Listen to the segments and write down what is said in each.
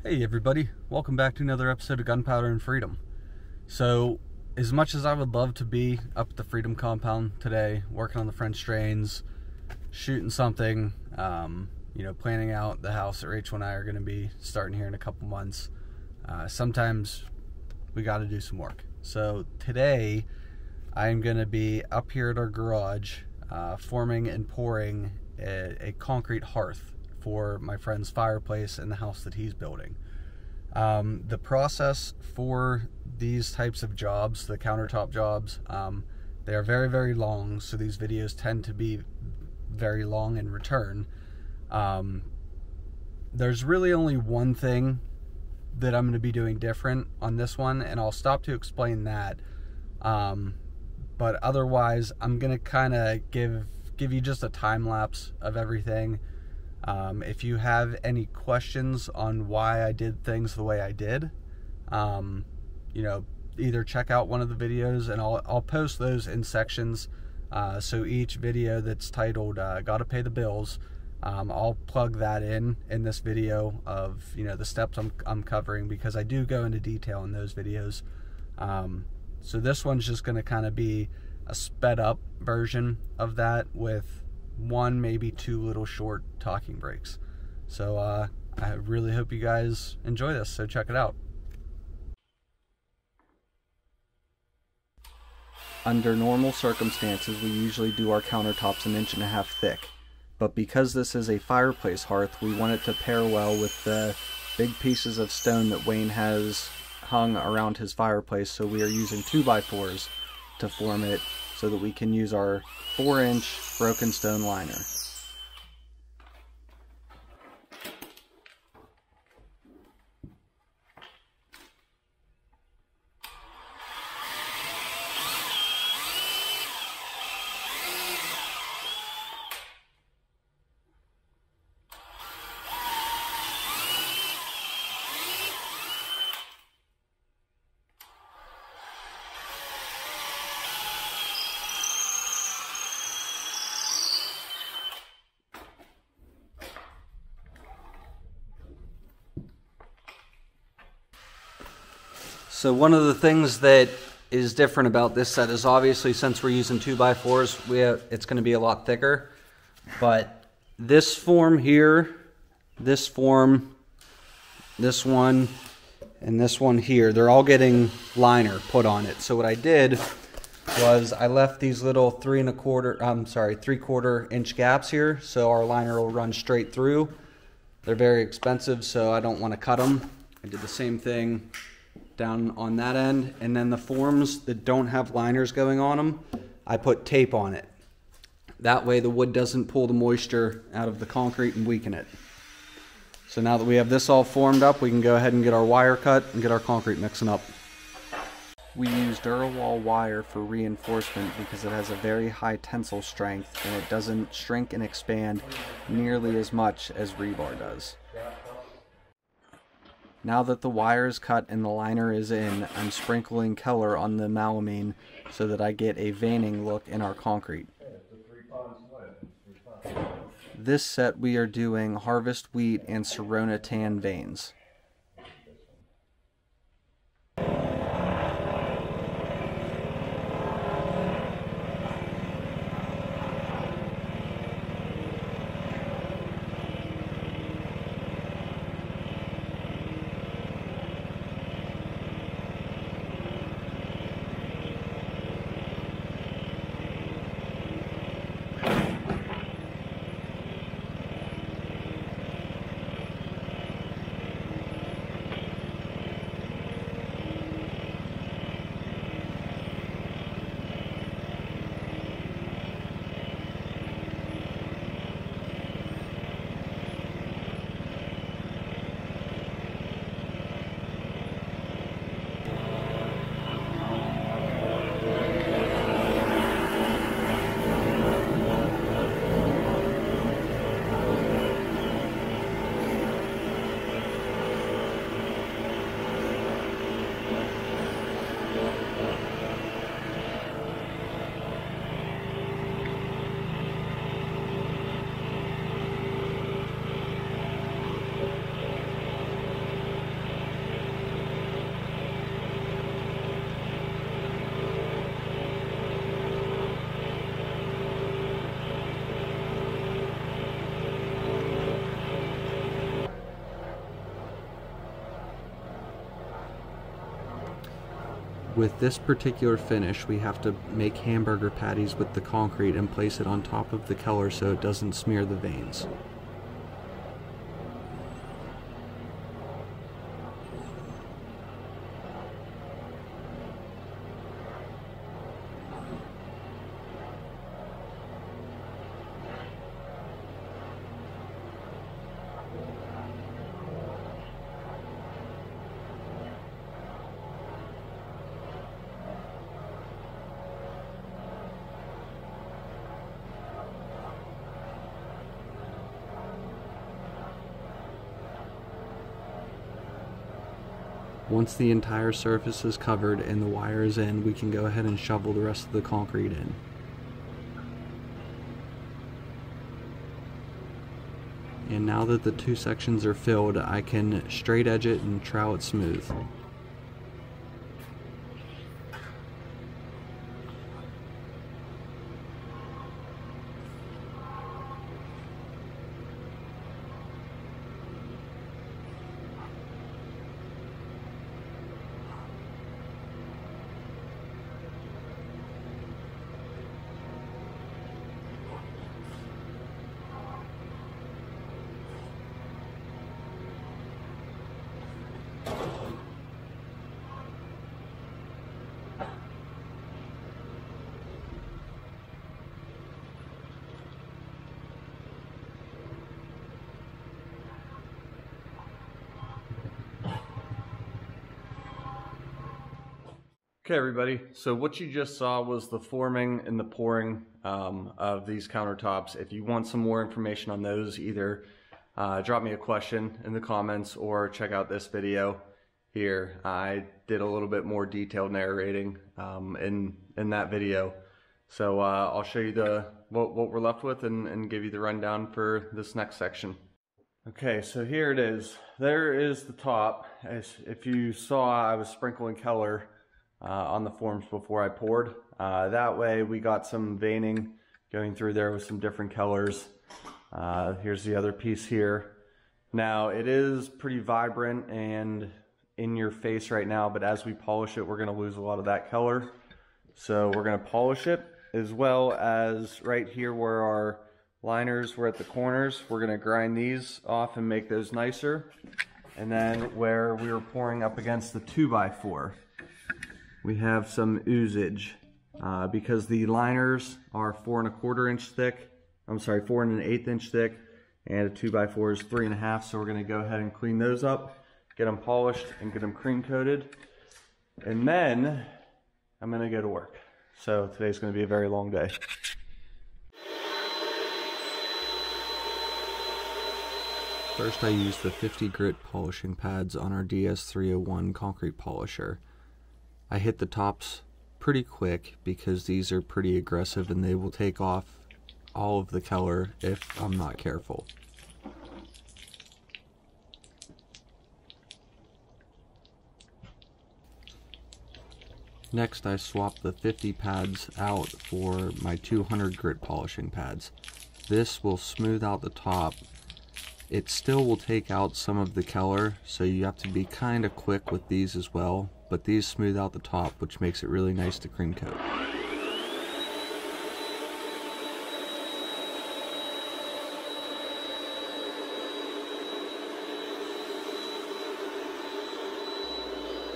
Hey everybody, welcome back to another episode of Gunpowder and Freedom. So, as much as I would love to be up at the Freedom compound today, working on the French drains, shooting something, planning out the house that Rachel and I are going to be starting here in a couple months, sometimes we got to do some work. So today, I'm going to be up here at our garage, forming and pouring a concrete hearth for my friend's fireplace in the house that he's building. The process for these types of jobs, the countertop jobs, they are very, very long, so these videos tend to be very long in return. There's really only one thing that I'm going to be doing different on this one, and I'll stop to explain that. But otherwise, I'm going to kind of give you just a time lapse of everything. If you have any questions on why I did things the way I did, either check out one of the videos, and I'll post those in sections. So each video that's titled "Gotta Pay the Bills," I'll plug that in this video of the steps I'm covering, because I do go into detail in those videos. So this one's just going to kind of be a sped up version of that with one, maybe two little short talking breaks. So I really hope you guys enjoy this, so check it out. Under normal circumstances, we usually do our countertops 1.5 inches thick, but because this is a fireplace hearth, we want it to pair well with the big pieces of stone that Wayne has hung around his fireplace, so we are using 2x4s to form it so that we can use our 4-inch broken stone liner. So one of the things that is different about this set is, obviously, since we're using 2x4s, it's going to be a lot thicker. But this form here, this form, this one, and this one here, they're all getting liner put on it. So what I did was I left these little 3/4 inch gaps here, so our liner will run straight through. They're very expensive, so I don't want to cut them. I did the same thing down on that end, and then the forms that don't have liners going on them, I put tape on it. That way the wood doesn't pull the moisture out of the concrete and weaken it. So now that we have this all formed up, we can go ahead and get our wire cut and get our concrete mixing up. We use Durawall wire for reinforcement because it has a very high tensile strength and it doesn't shrink and expand nearly as much as rebar does. Now that the wire is cut and the liner is in, I'm sprinkling Keller on the melamine so that I get a veining look in our concrete. This set we are doing Harvest Wheat and Sorona Tan veins. With this particular finish, we have to make hamburger patties with the concrete and place it on top of the color so it doesn't smear the veins. Once the entire surface is covered and the wire is in, we can go ahead and shovel the rest of the concrete in. And now that the two sections are filled, I can straight edge it and trowel it smooth. Okay everybody, so what you just saw was the forming and the pouring of these countertops. If you want some more information on those, either drop me a question in the comments or check out this video here. I did a little bit more detailed narrating in that video. So I'll show you what we're left with and give you the rundown for this next section. Okay, so here it is. There is the top. As if you saw, I was sprinkling color on the forms before I poured. That way we got some veining going through there with some different colors. Here's the other piece here. Now it is pretty vibrant and in your face right now, but as we polish it, we're gonna lose a lot of that color. So we're gonna polish it, as well as right here where our liners were at the corners, we're gonna grind these off and make those nicer. And then where we were pouring up against the 2x4, we have some oozage because the liners are 4 1/4 inch thick. I'm sorry, 4 1/8 inch thick, and a 2x4 is 3 1/2. So we're going to go ahead and clean those up, get them polished, and get them cream coated, and then I'm going to go to work. So today's going to be a very long day. First, I used the 50 grit polishing pads on our DS301 concrete polisher. I hit the tops pretty quick because these are pretty aggressive and they will take off all of the color if I'm not careful. Next, I swapped the 50 pads out for my 200 grit polishing pads. This will smooth out the top. It still will take out some of the color, so you have to be kind of quick with these as well, but these smooth out the top, which makes it really nice to cream coat.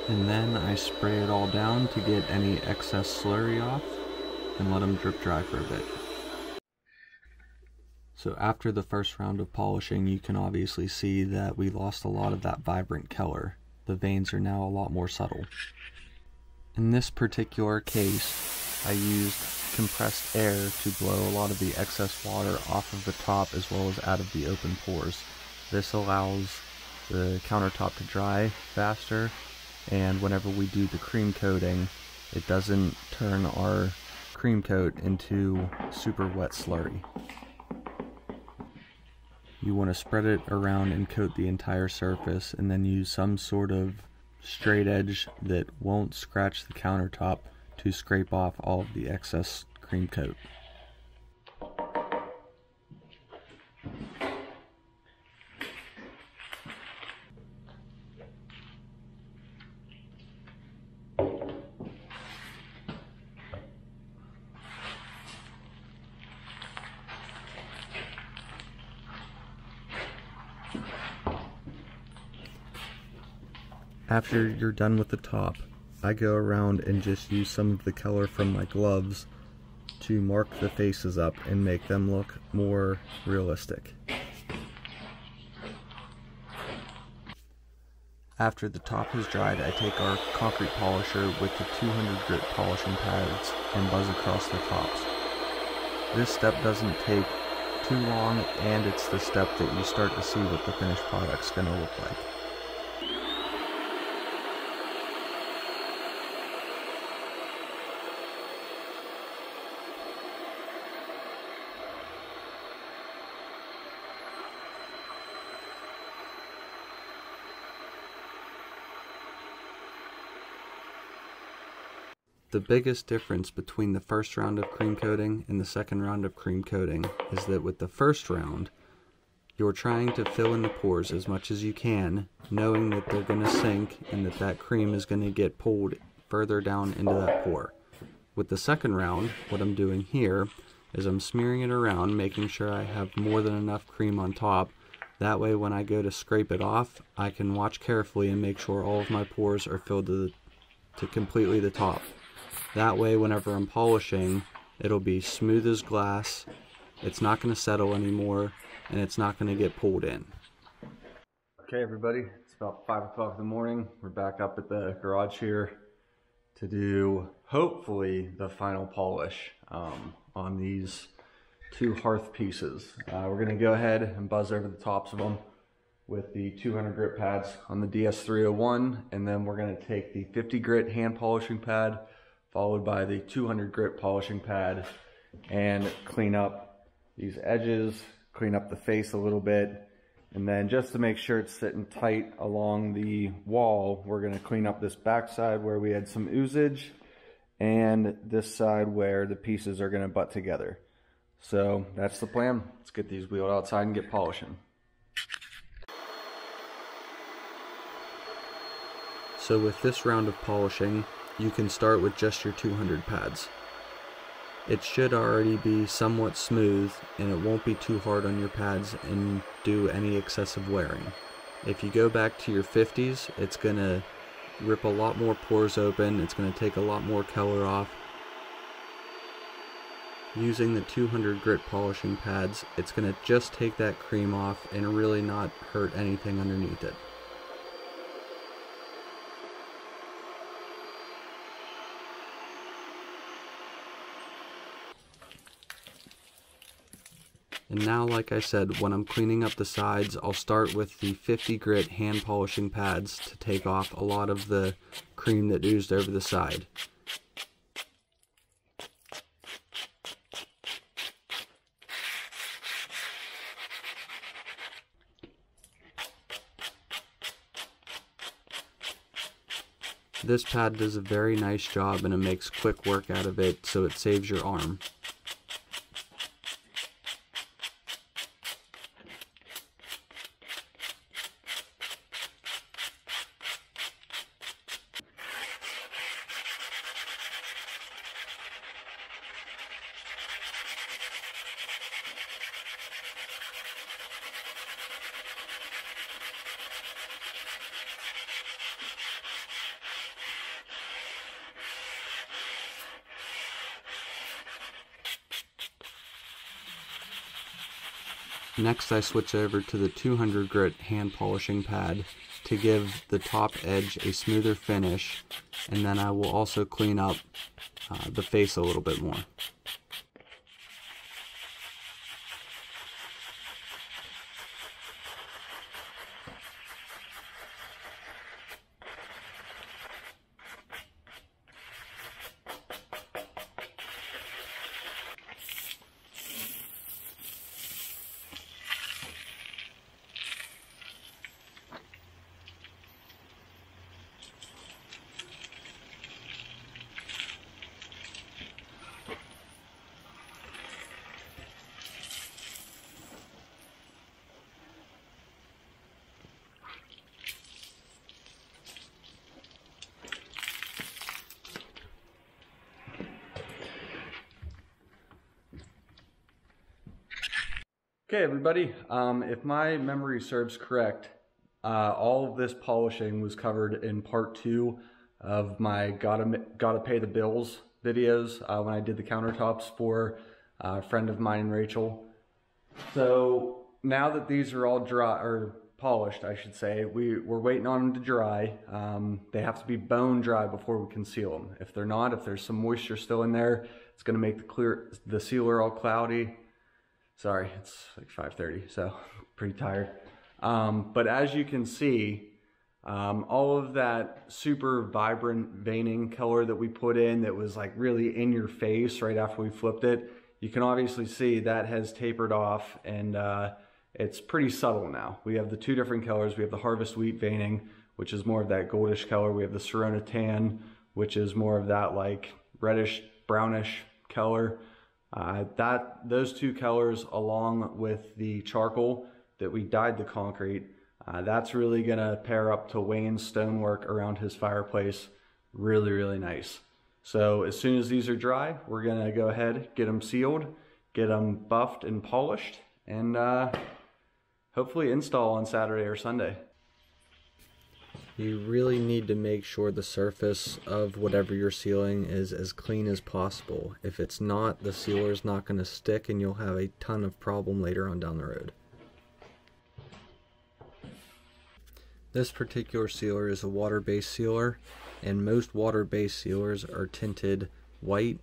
And then I spray it all down to get any excess slurry off and let them drip dry for a bit. So after the first round of polishing, you can obviously see that we lost a lot of that vibrant color. The veins are now a lot more subtle. In this particular case, I used compressed air to blow a lot of the excess water off of the top as well as out of the open pores. This allows the countertop to dry faster, and whenever we do the cream coating, it doesn't turn our cream coat into super wet slurry. You want to spread it around and coat the entire surface, and then use some sort of straight edge that won't scratch the countertop to scrape off all of the excess cream coat. After you're done with the top, I go around and just use some of the color from my gloves to mark the faces up and make them look more realistic. After the top has dried, I take our concrete polisher with the 200 grit polishing pads and buzz across the tops. This step doesn't take too long, and it's the step that you start to see what the finished product's going to look like. The biggest difference between the first round of cream coating and the second round of cream coating is that with the first round, you're trying to fill in the pores as much as you can, knowing that they're going to sink and that cream is going to get pulled further down into that pore. With the second round, what I'm doing here is I'm smearing it around, making sure I have more than enough cream on top. That way when I go to scrape it off, I can watch carefully and make sure all of my pores are filled to completely the top. That way, whenever I'm polishing, it'll be smooth as glass, it's not going to settle anymore, and it's not going to get pulled in. Okay everybody, it's about 5 o'clock in the morning. We're back up at the garage here to do, hopefully, the final polish on these 2 Hearth pieces. We're going to go ahead and buzz over the tops of them with the 200 grit pads on the DS301, and then we're going to take the 50 grit hand polishing pad followed by the 200 grit polishing pad and clean up these edges, clean up the face a little bit, and then just to make sure it's sitting tight along the wall, we're going to clean up this back side where we had some oozage and this side where the pieces are going to butt together. So that's the plan. Let's get these wheeled outside and get polishing. So with this round of polishing, you can start with just your 200 pads. It should already be somewhat smooth and it won't be too hard on your pads and do any excessive wearing. If you go back to your 50s, it's going to rip a lot more pores open, it's going to take a lot more color off. Using the 200 grit polishing pads, it's going to just take that cream off and really not hurt anything underneath it. And now, like I said, when I'm cleaning up the sides, I'll start with the 50 grit hand polishing pads to take off a lot of the cream that oozed over the side. This pad does a very nice job and it makes quick work out of it, so it saves your arm. Next I switch over to the 200 grit hand polishing pad to give the top edge a smoother finish, and then I will also clean up the face a little bit more. Okay everybody, if my memory serves correct, all of this polishing was covered in part 2 of my gotta pay the bills videos when I did the countertops for a friend of mine, Rachel. So now that these are all dry, or polished I should say, we're waiting on them to dry. They have to be bone dry before we can seal them. If they're not, if there's some moisture still in there, it's gonna make the sealer all cloudy. Sorry, it's like 5:30, so pretty tired. But as you can see, all of that super vibrant veining color that we put in that was like really in your face right after we flipped it, you can obviously see that has tapered off, and it's pretty subtle now. We have the 2 different colors. We have the Harvest Wheat veining, which is more of that goldish color. We have the Serona Tan, which is more of that like reddish, brownish color. Those 2 colors, along with the charcoal that we dyed the concrete, that's really gonna pair up to Wayne's stonework around his fireplace. Really, really nice. So as soon as these are dry, we're gonna go ahead, get them sealed, get them buffed and polished, and hopefully install on Saturday or Sunday. You really need to make sure the surface of whatever you're sealing is as clean as possible. If it's not, the sealer is not going to stick and you'll have a ton of problem later on down the road. This particular sealer is a water-based sealer, and most water-based sealers are tinted white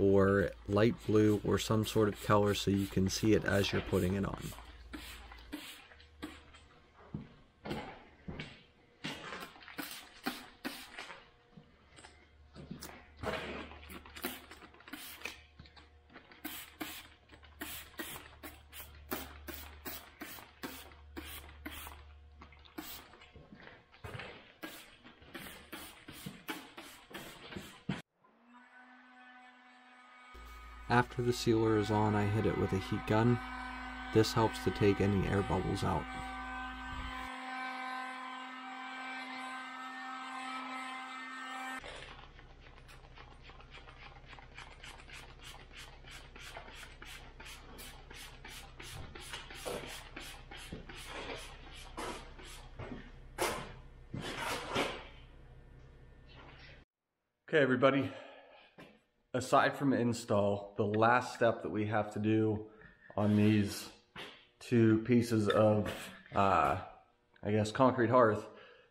or light blue or some sort of color so you can see it as you're putting it on. After the sealer is on, I hit it with a heat gun. This helps to take any air bubbles out. Okay, everybody. Aside from install, the last step that we have to do on these 2 pieces of, I guess, concrete hearth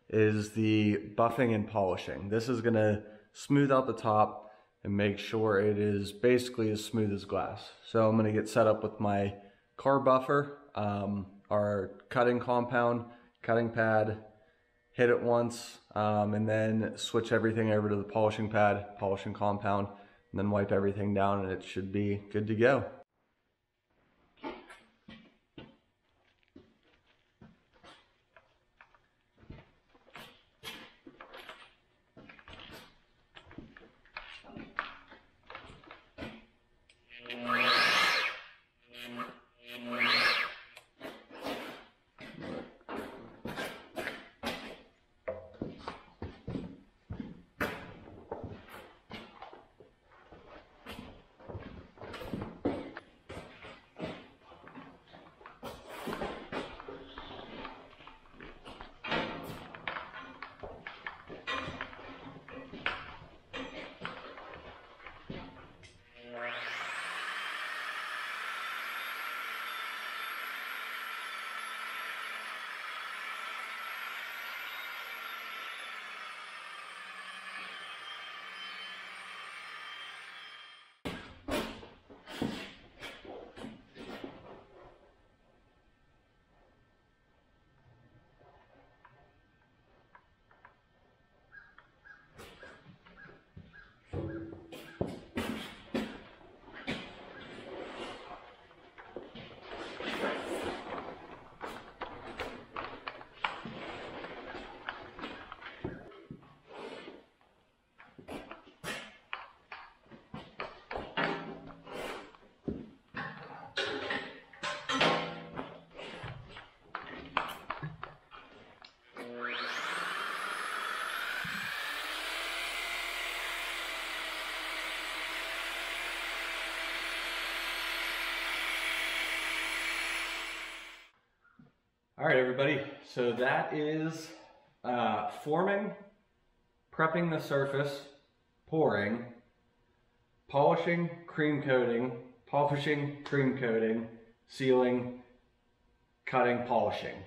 is the buffing and polishing. This is gonna smooth out the top and make sure it is basically as smooth as glass. So I'm gonna get set up with my car buffer, our cutting compound, cutting pad, hit it once, and then switch everything over to the polishing pad, polishing compound, and then wipe everything down, and it should be good to go. All right, everybody. So that is forming, prepping the surface, pouring, polishing, cream coating, sealing, cutting, polishing.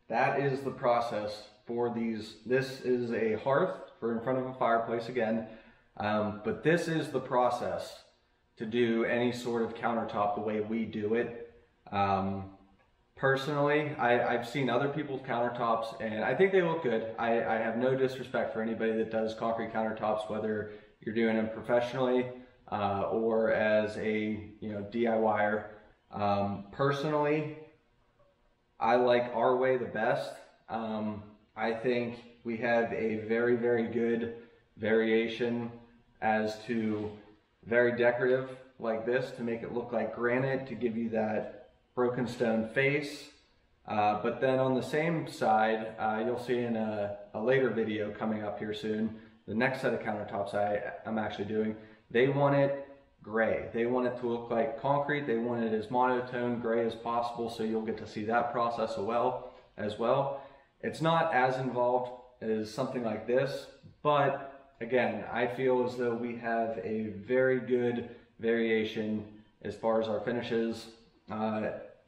That is the process for these. This is a hearth for in front of a fireplace again, but this is the process to do any sort of countertop the way we do it. Personally, I've seen other people's countertops and I think they look good. I have no disrespect for anybody that does concrete countertops, whether you're doing them professionally or as a DIYer. Personally, I like our way the best. I think we have a very, very good variation as to very decorative like this to make it look like granite, to give you that broken stone face. But then on the same side, you'll see in a later video coming up here soon, the next set of countertops I'm actually doing, they want it gray. They want it to look like concrete. They want it as monotone gray as possible, so you'll get to see that process as well. It's not as involved as something like this, but again, I feel as though we have a very good variation as far as our finishes,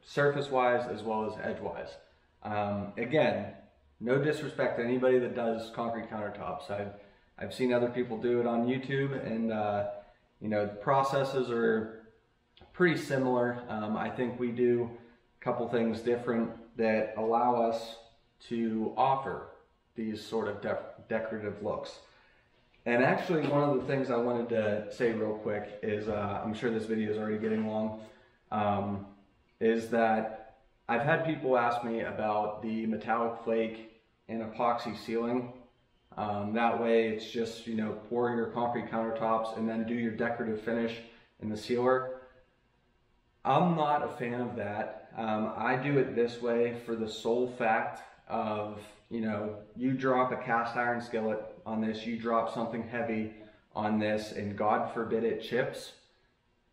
surface-wise as well as edge-wise. Again, no disrespect to anybody that does concrete countertops. I've seen other people do it on YouTube, and the processes are pretty similar. I think we do a couple things different that allow us to offer these sort of decorative looks. And actually, one of the things I wanted to say real quick is, I'm sure this video is already getting long, is that I've had people ask me about the metallic flake and epoxy sealing. That way it's just, pour your concrete countertops and then do your decorative finish in the sealer. I'm not a fan of that. I do it this way for the sole fact of, you drop a cast iron skillet on this, you drop something heavy on this, and God forbid it chips,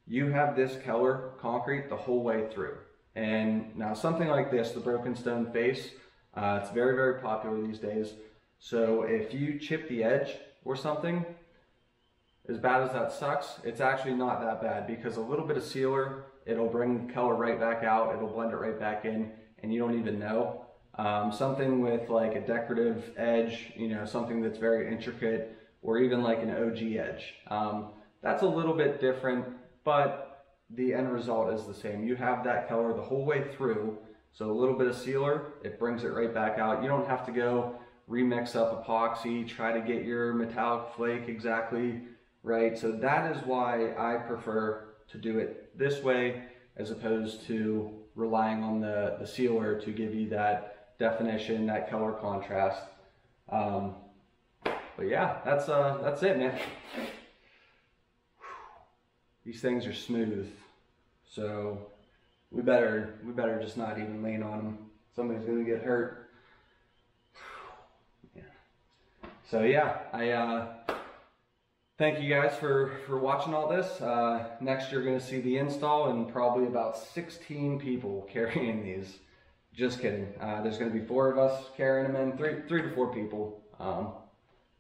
you have this Keller concrete the whole way through. And now something like this, the broken stone face, it's very, very popular these days. So if you chip the edge or something, as bad as that sucks, it's actually not that bad, because a little bit of sealer, it'll bring the color right back out, it'll blend it right back in, and you don't even know. Something with like a decorative edge, something that's very intricate, or even like an OG edge. That's a little bit different, but the end result is the same. You have that color the whole way through, so a little bit of sealer, it brings it right back out. You don't have to go remix up epoxy, try to get your metallic flake exactly right. So that is why I prefer to do it this way, as opposed to relying on the sealer to give you that definition, that color contrast. But yeah, that's it, man. These things are smooth, so we better just not even lean on them. Somebody's gonna get hurt. Yeah. So yeah, I thank you guys for watching all this. Next you're gonna see the install and probably about 16 people carrying these. Just kidding. There's going to be 4 of us carrying them in, 3 to 4 people.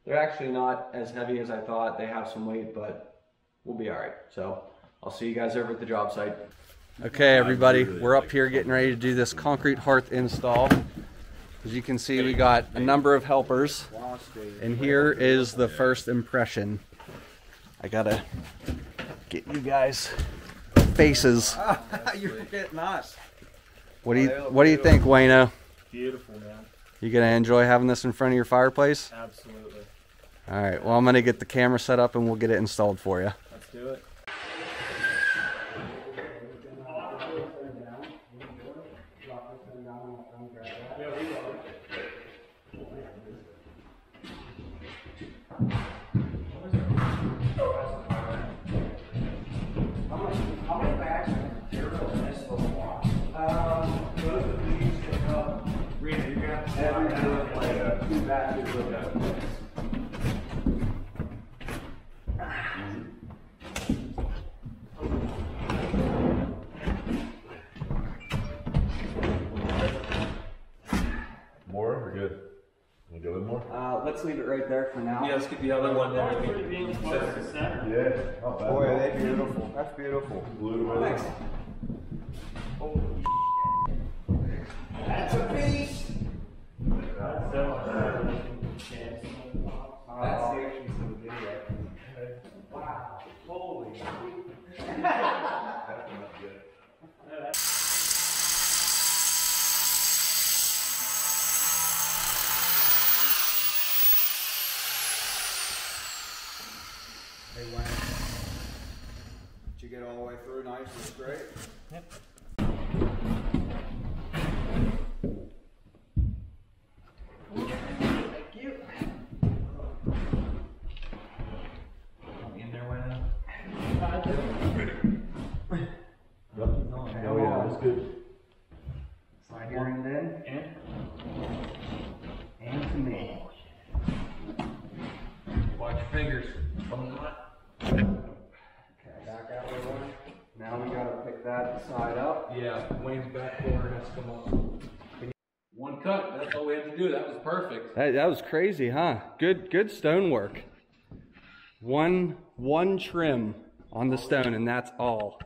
They're actually not as heavy as I thought. They have some weight, but we'll be all right. So I'll see you guys over at the job site. Okay, everybody, we're up here getting ready to do this concrete hearth install. As you can see, we got a number of helpers, and here is the first impression. I gotta get you guys faces. You're getting us. What do you think, Wayno? Beautiful, man. You gonna enjoy having this in front of your fireplace? Absolutely. All right. Well, I'm gonna get the camera set up and we'll get it installed for you. Let's do it. Let's leave it right there for now. Yeah, let's get the other one there. Yeah, not bad. Boy, are they beautiful. That's beautiful. Thanks. That's a piece. Wow. Holy. Hey, Wayne. Did you get all the way through nice and straight? Yep. Thank you. In there, Wayne? Oh yeah, that's good. Slide your end in. And to me. Watch your fingers. Okay, back out way, Wayne. Now we gotta pick that side up. Yeah, Wayne's back corner has to come up. One cut, that's all we had to do. That was perfect. That was crazy, huh? Good stonework. One trim on the stone, and that's all.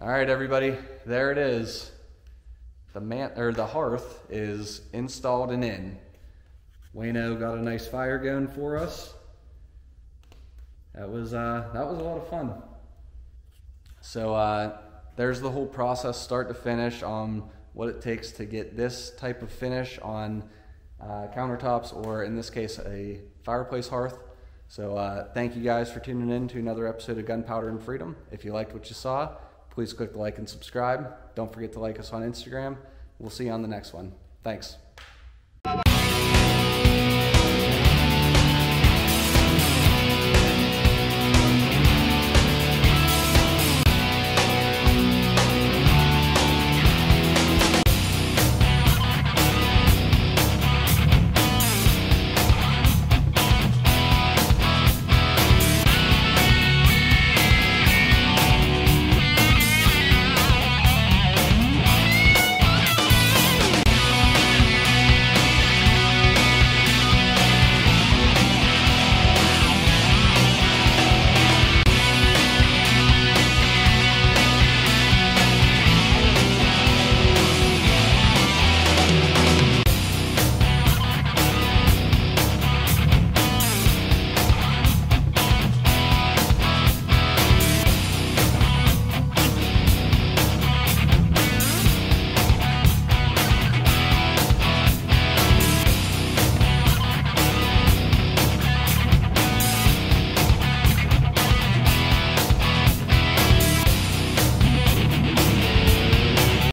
All right, everybody, there it is. The hearth is installed and in. Wayno got a nice fire going for us. That was a lot of fun. So there's the whole process, start to finish, on what it takes to get this type of finish on countertops, or in this case, a fireplace hearth. So thank you guys for tuning in to another episode of Gunpowder and Freedom. If you liked what you saw, please click the like and subscribe. Don't forget to like us on Instagram. We'll see you on the next one. Thanks.